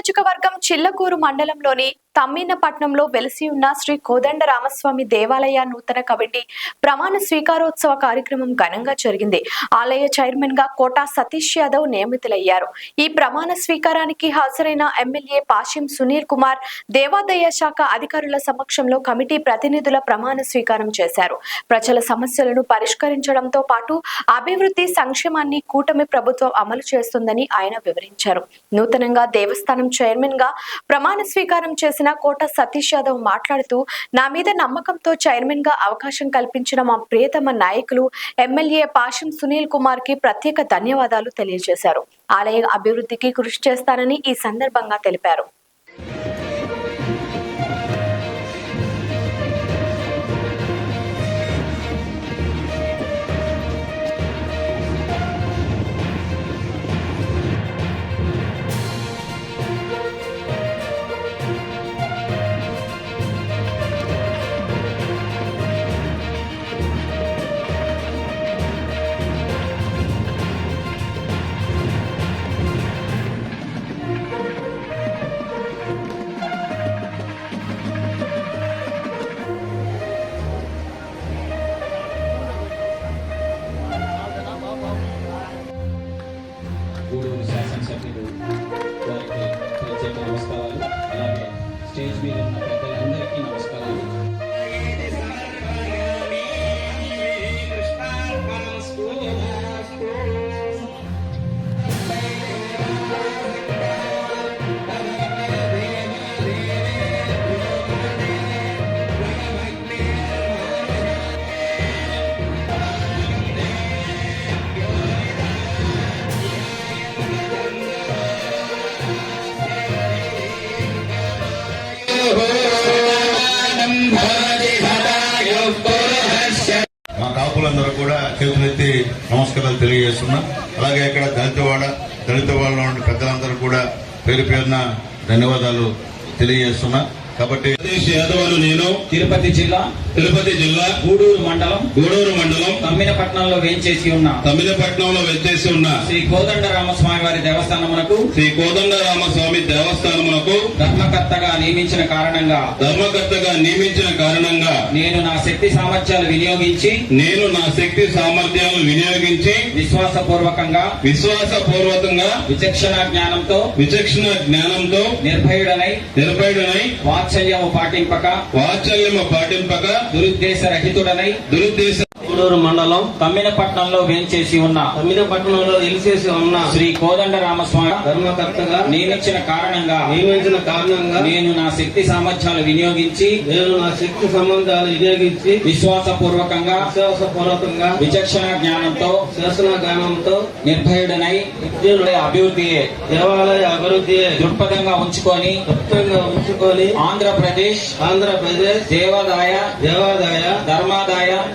నియోజకవర్గం చిల్లకూరు మండలంలోని తమ్మినపట్నంలో వెలిసి ఉన్న శ్రీ కోదండరామస్వామి దేవాలయ నూతన కమిటీ ప్రమాణ స్వీకారోత్సవ కార్యక్రమం ఘనంగా జరిగింది. ఆలయ చైర్మన్ గా కోట సతీష్ యాదవ్ నియమితులయ్యారు. ఈ ప్రమాణ స్వీకారానికి హాజరైన ఎమ్మెల్యే పాషిం సునీల్ కుమార్ దేవాదాయ శాఖ అధికారుల సమక్షంలో కమిటీ ప్రతినిధుల ప్రమాణ స్వీకారం చేశారు. ప్రజల సమస్యలను పరిష్కరించడంతో పాటు అభివృద్ధి సంక్షేమాన్ని కూటమి ప్రభుత్వం అమలు చేస్తుందని ఆయన వివరించారు. నూతనంగా దేవస్థానం చైర్మన్ గా ప్రమాణ స్వీకారం చేసిన కోట సతీష్ యాదవ్ మాట్లాడుతూ, నా మీద నమ్మకంతో చైర్మన్ గా అవకాశం కల్పించిన మా ప్రియతమ నాయకులు ఎమ్మెల్యే పాషిం సునీల్ కుమార్ కి ప్రత్యేక ధన్యవాదాలు తెలియజేశారు. ఆలయ అభివృద్ధికి కృషి చేస్తానని ఈ సందర్భంగా తెలిపారు. గూడూరు శాసనసభ్యులు వారికి ప్రత్యేక నమస్కారాలు. అలాగే స్టేజ్ మీద ఉన్న పెద్దలందరికీ నమస్కారాలు. మా కాపులందరూ కూడా చేతులెత్తి నమస్కారాలు తెలియజేస్తున్నా. అలాగే ఇక్కడ దళిత వాళ్ళ పెద్దలందరూ కూడా పేరు పేరున ధన్యవాదాలు తెలియజేస్తున్నా. కాబట్టి సతీష్ యాదవ్ నేను తిరుపతి జిల్లా గూడూరు మండలం తమ్మినపట్నంలో వేంచేసి ఉన్న శ్రీ కోదండరామస్వామి వారి దేవస్థానమునకు ధర్మకర్తగా నియమించిన కారణంగా నేను నా శక్తి సామర్థ్యాలు వినియోగించి విశ్వాసపూర్వకంగా విచక్షణ జ్ఞానంతో నిర్భయుడనై వాత్సల్యము పాటింపక దురుద్దేశరహితుడనై గూడూరు మండలం తమ్మినపట్నంలో వేంచేసి ఉన్న శ్రీ కోదండరామస్వామి ధర్మకర్తగా నియమించిన కారణంగా నేను నా శక్తి సామర్థ్యాలు వినియోగించి విశ్వాసపూర్వకంగా విచక్షణ జ్ఞానంతో నిర్భయుడనై దేవాలయ అభివృద్ధి దృక్పథంగా ఉంచుకొని ఆంధ్రప్రదేశ్ దేవాదాయ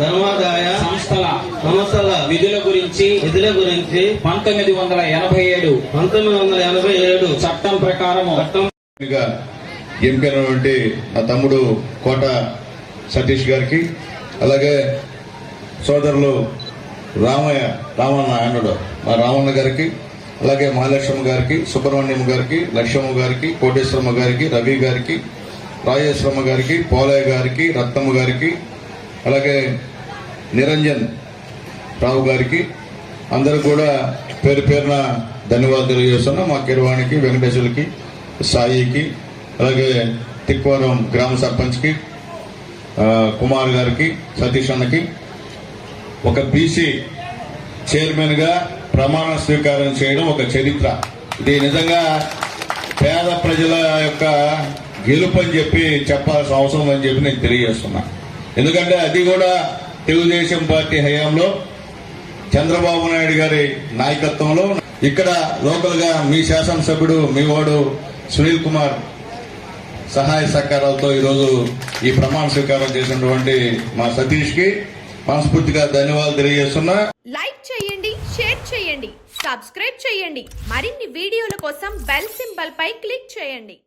ధర్మాదాయ సంస్థల విధుల గురించి 1987 చట్టం ప్రకారము ఎంపికైనటువంటి నా తమ్ముడు కోట సతీష్ గారికి, అలాగే సోదరులు మా రామన్న గారికి, అలాగే మహాలక్ష్మ గారికి, సుబ్రహ్మణ్యం గారికి, లక్ష్మమ్మ గారికి, కోటేశ్వరమ్మ గారికి, రవి గారికి, రాజేశ్వరమ్మ గారికి, పోలయ్య గారికి, రత్నమ్మ గారికి, అలాగే నిరంజన్ రావు గారికి అందరూ కూడా పేరు పేరున ధన్యవాదాలు తెలియజేస్తున్నాం. మా కిరవాణికి, వెంకటేశ్వరికి, సాయికి, అలాగే తిక్వరం గ్రామ సర్పంచ్కి, కుమార్ గారికి, సతీష్ అన్నకి, ఒక బీసీ చైర్మన్ గా ప్రమాణ స్వీకారం చేయడం ఒక చరిత్ర. ఇది నిజంగా పేద ప్రజల యొక్క గెలుపు అని చెప్పి చెప్పాల్సిన అవసరం అని చెప్పి నేను తెలియజేస్తున్నా. ఎందుకంటే అది కూడా తెలుగుదేశం పార్టీ హయాంలో చంద్రబాబు నాయుడు గారి నాయకత్వంలో ఇక్కడ లోకల్ గా మీ శాసనసభ్యుడు మీ వాడు సునీల్ కుమార్ సహాయ సహకారాలతో ఈరోజు ఈ ప్రమాణ స్వీకారం చేసినటువంటి మా సతీష్ కి మనస్ఫూర్తిగా ధన్యవాదాలు తెలియజేస్తున్నా. లైక్ చేయండి, షేర్ చేయండి, సబ్స్క్రైబ్ చేయండి. మరిన్ని వీడియోల కోసం బెల్ సింబల్ పై క్లిక్ చేయండి.